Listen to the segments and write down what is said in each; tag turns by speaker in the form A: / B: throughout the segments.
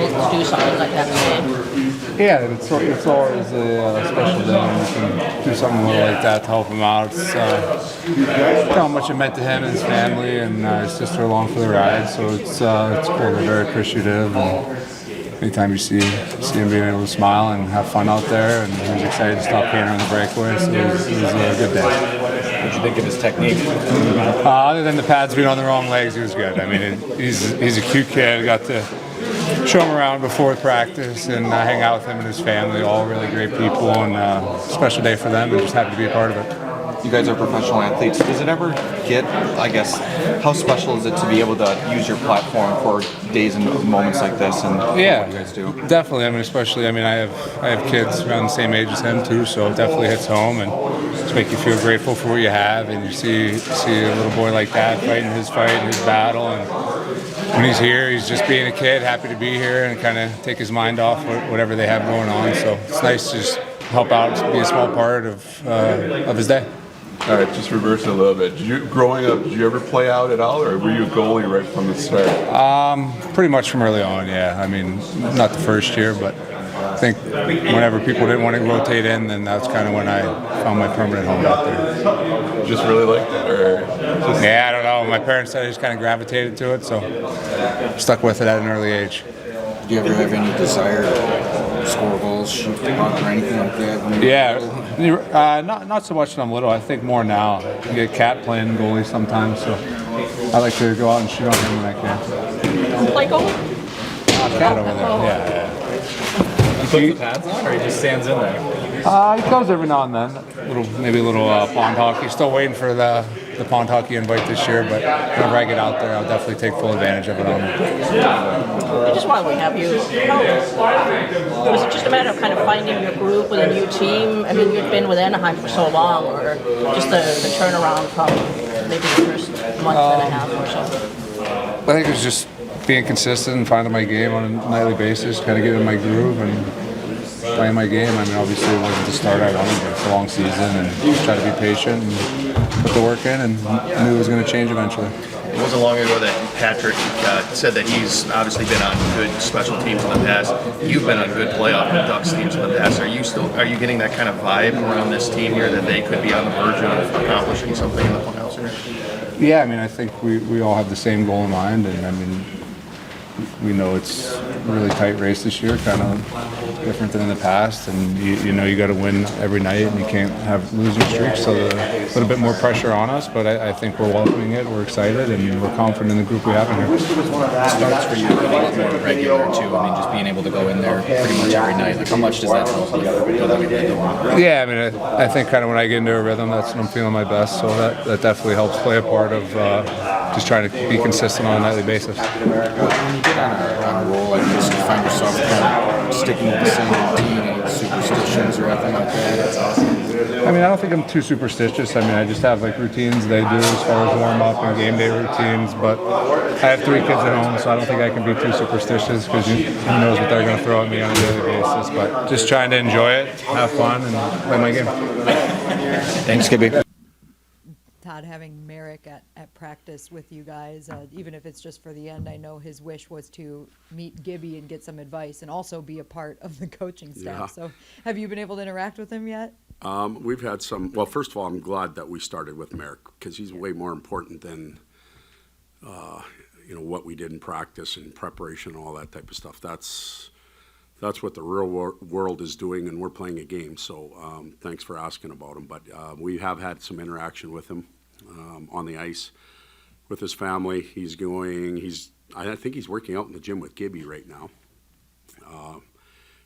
A: able to do something like that today?
B: Yeah, it's always a special day when we can do something like that to help him out. It's how much it meant to him and his family and his sister along for the ride. So it's cool. They're very appreciative. And anytime you see him being able to smile and have fun out there, and he was excited to stop painting on the breakaway. So it was a good day.
C: What did you think of his technique?
B: Other than the pads being on the wrong legs, he was good. I mean, he's a cute kid. I got to show him around before practice and hang out with him and his family. All really great people, and special day for them, and just happy to be a part of it.
C: You guys are professional athletes. Does it ever get, I guess, how special is it to be able to use your platform for days and moments like this? And
B: yeah,
C: what you guys do?
B: Definitely. I mean, especially. I mean, I have kids around the same age as him too, so it definitely hits home and just make you feel grateful for what you have. And you see a little boy like that fighting his fight and his battle, and when he's here, he's just being a kid, happy to be here and kind of take his mind off whatever they have going on. So it's nice to just help out, be a small part of his day.
D: All right, just reverse it a little bit. Growing up, did you ever play out at all, or were you a goalie right from the start?
B: Pretty much from early on, yeah. I mean, not the first year, but I think whenever people didn't want to rotate in, then that's kind of when I found my permanent home out there.
D: Just really liked it, or?
B: Yeah, I don't know. My parents said I just kind of gravitated to it, so stuck with it at an early age.
E: Do you ever have any desire to score goals, shoot the puck, or anything like that?
B: Yeah, not so much when I'm little. I think more now. I get Cat playing goalie sometimes, so I like to go out and shoot on him when I can.
A: Play goal?
B: Cat over there, yeah.
C: He puts the pads on, or he just stands in there?
B: He comes every now and then. Maybe a little pond hockey. Still waiting for the pond hockey invite this year, but whenever I get out there, I'll definitely take full advantage of it.
A: Just while we have you, was it just a matter of kind of finding your group with a new team? I mean, you've been with Anaheim for so long, or just the turnaround from maybe the first month and a half or so?
B: I think it was just being consistent and finding my game on a nightly basis, kind of getting in my groove and playing my game. I mean, obviously it wasn't the start I wanted, but it's a long season, and just try to be patient and put the work in, and I knew it was going to change eventually.
F: It wasn't long ago that Patrick said that he's obviously been on good special teams in the past. You've been on good playoff Ducks teams in the past. Are you getting that kind of vibe around this team here that they could be on the verge of accomplishing something in the playoffs here?
B: Yeah, I mean, I think we all have the same goal in mind, and I mean, we know it's a really tight race this year, kind of different than in the past, and you know you got to win every night, and you can't have losing streaks, so a little bit more pressure on us, but I think we're welcoming it, we're excited, and we're confident in the group we have in here.
C: Starts for you getting more regular too. I mean, just being able to go in there pretty much every night. Like, how much does that help with building a rhythm?
B: Yeah, I mean, I think kind of when I get into a rhythm, that's when I'm feeling my best, so that definitely helps play a part of just trying to be consistent on a nightly basis.
E: When you get on a roll like this, you find yourself kind of sticking with the same routine, any superstitions or anything like that? That's awesome.
B: I mean, I don't think I'm too superstitious. I mean, I just have like routines they do as far as warm up and game day routines. But I have 3 kids at home, so I don't think I can be too superstitious because who knows what they're going to throw at me on a daily basis. But just trying to enjoy it, have fun, and play my game.
C: Thanks, Gibby.
G: Todd, having Merrick at practice with you guys, even if it's just for the end, I know his wish was to meet Gibby and get some advice and also be a part of the coaching staff. Yeah. So have you been able to interact with him yet?
H: We've had some. Well, first of all, I'm glad that we started with Merrick because he's way more important than what we did in practice and preparation and all that type of stuff. That's what the real world is doing, and we're playing a game. So thanks for asking about him. But we have had some interaction with him on the ice with his family. I think he's working out in the gym with Gibby right now.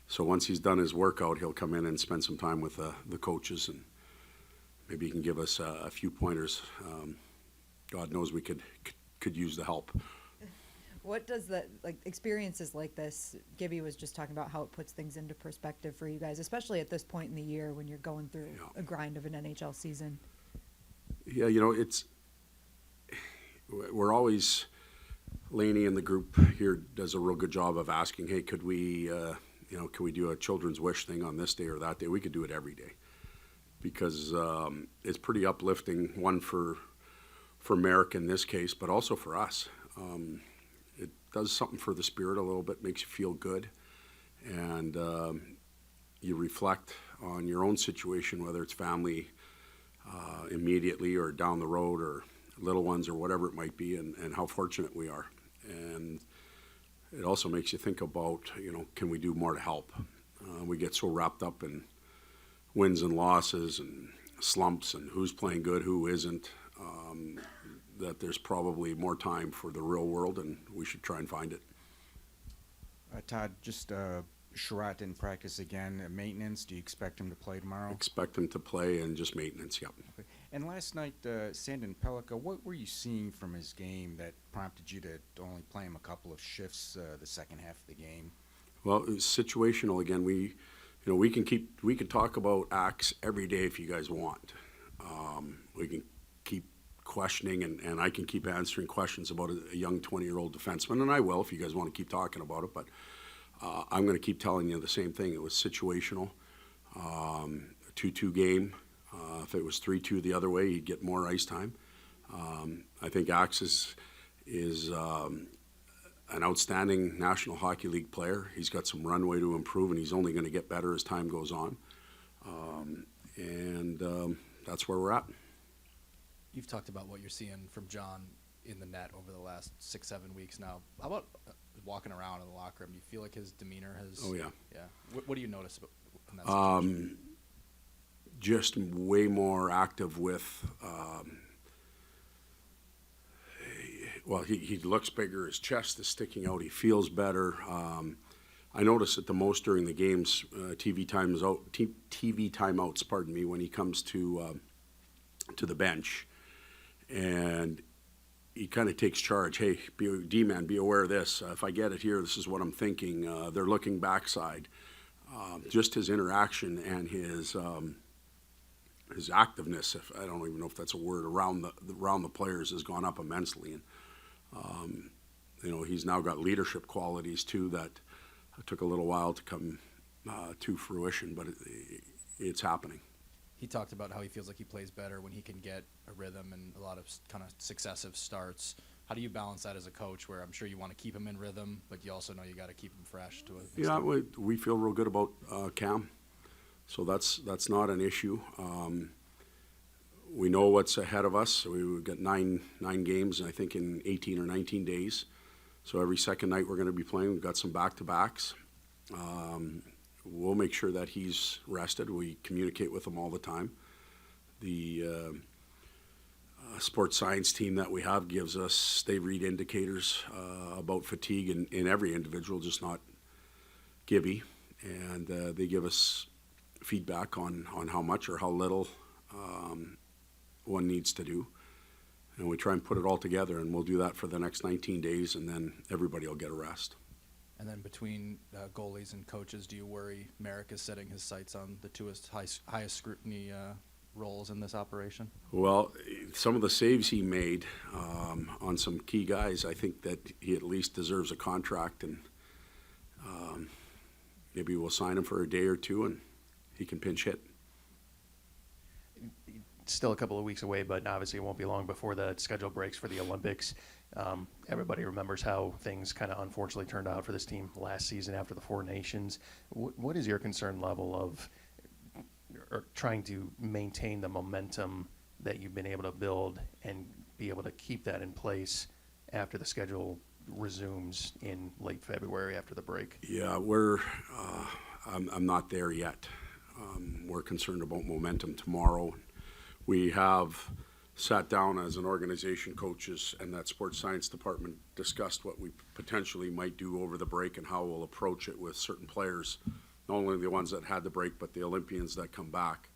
H: So once he's done his workout, he'll come in and spend some time with the coaches, and maybe he can give us a few pointers. God knows we could use the help.
G: What does that, like, experiences like this, Gibby was just talking about how it puts things into perspective for you guys, especially at this point in the year when you're going through a grind of an NHL season.
H: Yeah, we're always, Laney in the group here does a real good job of asking, hey, could we do a children's wish thing on this day or that day? We could do it every day because it's pretty uplifting, one for Merrick in this case, but also for us. it does something for the spirit a little bit, makes you feel good, and you reflect on your own situation, whether it's family immediately or down the road or little ones or whatever it might be, and how fortunate we are. And it also makes you think about, can we do more to help? We get so wrapped up in wins and losses and slumps and who's playing good, who isn't, that there's probably more time for the real world, and we should try and find it.
E: Todd, just Sherratt in practice again. Maintenance, do you expect him to play tomorrow?
H: Expect him to play and just maintenance, yep.
E: Okay. And last night, Sandin Pellikka, what were you seeing from his game that prompted you to only play him a couple of shifts the second half of the game?
H: Well, it was situational again. We can talk about acts every day if you guys want. We can keep questioning, and I can keep answering questions about a young 20-year-old defenseman, and I will if you guys want to keep talking about it. But I'm going to keep telling you the same thing. It was situational. A 2-2 game. If it was 3-2 the other way, he'd get more ice time. I think Axe is an outstanding National Hockey League player. He's got some runway to improve, and he's only going to get better as time goes on. That's where we're at.
I: You've talked about what you're seeing from John in the net over the last 6-7 weeks now. How about walking around in the locker room? Do you feel like his demeanor has...
H: Oh, yeah.
I: Yeah. What do you notice about in that situation?
H: Just way more active with... he looks bigger. His chest is sticking out. He feels better. I notice it the most during the games, TV timeouts, pardon me, when he comes to the bench, and he kind of takes charge. Hey, D-man, be aware of this. If I get it here, this is what I'm thinking. They're looking backside. Just his interaction and his activeness, I don't even know if that's a word, around the players has gone up immensely. And he's now got leadership qualities too that took a little while to come to fruition, but it's happening.
I: He talked about how he feels like he plays better when he can get a rhythm and a lot of kind of successive starts. How do you balance that as a coach, where I'm sure you want to keep him in rhythm, but you also know you got to keep him fresh to a
H: Yeah, we feel real good about Cam, so that's not an issue. We know what's ahead of us. We've got nine games, I think, in 18 or 19 days. So every second night we're going to be playing. We've got some back-to-backs. We'll make sure that he's rested. We communicate with him all the time. The sports science team that we have gives us, they read indicators about fatigue in every individual, just not Gibby. And they give us feedback on how much or how little one needs to do. And we try and put it all together, and we'll do that for the next 19 days, and then everybody will get a rest.
I: And then between goalies and coaches, do you worry Merrick is setting his sights on the two highest scrutiny roles in this operation?
H: Well, some of the saves he made on some key guys, I think that he at least deserves a contract, and maybe we'll sign him for a day or two, and he can pinch hit.
J: Still a couple of weeks away, but obviously it won't be long before the schedule breaks for the Olympics. Everybody remembers how things kind of unfortunately turned out for this team last season after the Four Nations. What is your concern level of trying to maintain the momentum that you've been able to build and be able to keep that in place after the schedule resumes in late February after the break? Yeah,
H: I'm not there yet. We're concerned about momentum tomorrow. We have sat down as an organization, coaches, and that sports science department discussed what we potentially might do over the break and how we'll approach it with certain players, not only the ones that had the break, but the Olympians that come back.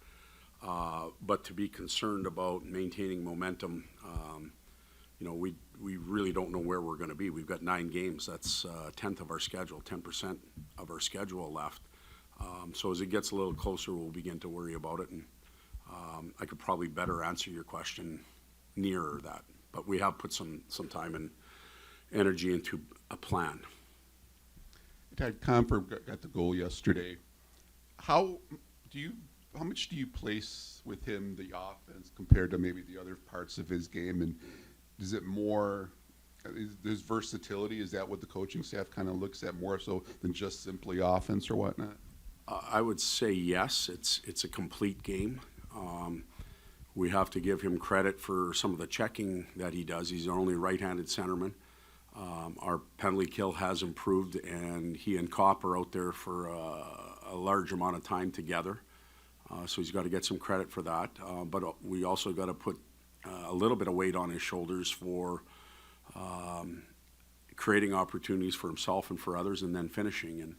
H: But to be concerned about maintaining momentum, we really don't know where we're going to be. We've got 9 games. That's a tenth of our schedule, 10% of our schedule left. So as it gets a little closer, we'll begin to worry about it. And I could probably better answer your question nearer that. But we have put some time and energy into a plan.
D: Todd Comfort got the goal yesterday. How much do you place with him the offense compared to maybe the other parts of his game? And is it more There's versatility. Is that what the coaching staff kind of looks at more so than just simply offense or whatnot?
H: I would say yes. It's a complete game. We have to give him credit for some of the checking that he does. He's our only right-handed centerman. Our penalty kill has improved, and he and Kopp are out there for a large amount of time together. So he's got to get some credit for that. But we also got to put a little bit of weight on his shoulders for creating opportunities for himself and for others, and then finishing. And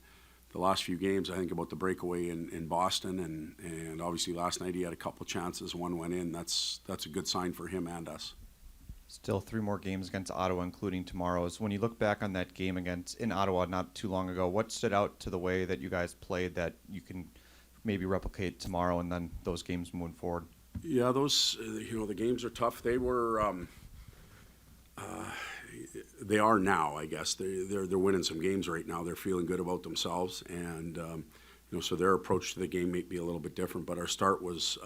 H: the last few games, I think about the breakaway in Boston, and obviously last night he had a couple chances, one went in. That's a good sign for him and us.
K: Still 3 more games against Ottawa, including tomorrow's. When you look back on that game in Ottawa not too long ago, what stood out to the way that you guys played that you can maybe replicate tomorrow and then those games moving forward?
H: Yeah, those the games are tough. They were. They are now, I guess. They're winning some games right now. They're feeling good about themselves, and so their approach to the game may be a little bit different. But our start was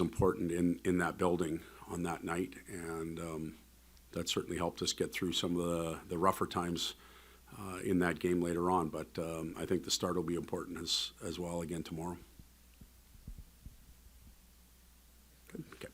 H: important in that building on that night, and that certainly helped us get through some of the rougher times in that game later on. But I think the start will be important as well again tomorrow. Good. Okay.